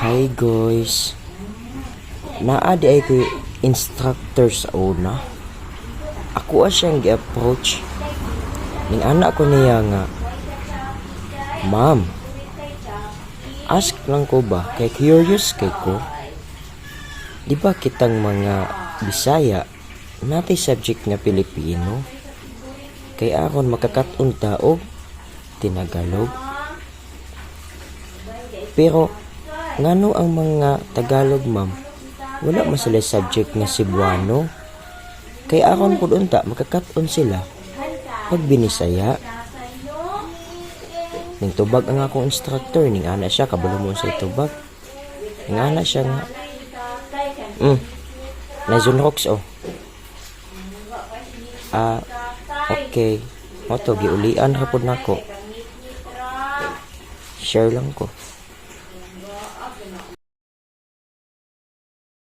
Hi guys, naadi ay ko instructor sa una. Ako siyang gi-approach. Ning anak ko niya nga, Ma'am, ask lang ko ba, kay curious kay ko. Di ba kitang mga Bisaya, natay subject nga Pilipino? Kay akon makakatunta og Tinagalog. Pero ngano ang mga Tagalog, ma'am? Wala man sila subject nga Cebuano. Kay akon pud unta makakaton sila pag Binisaya. Ning tubag ang akong instructor, ning ana siya kabalo mo sa tubag. Ning ana siya nga. Nazunrox oh. Okay. Moto giulian ra pud nako. Share lang ko.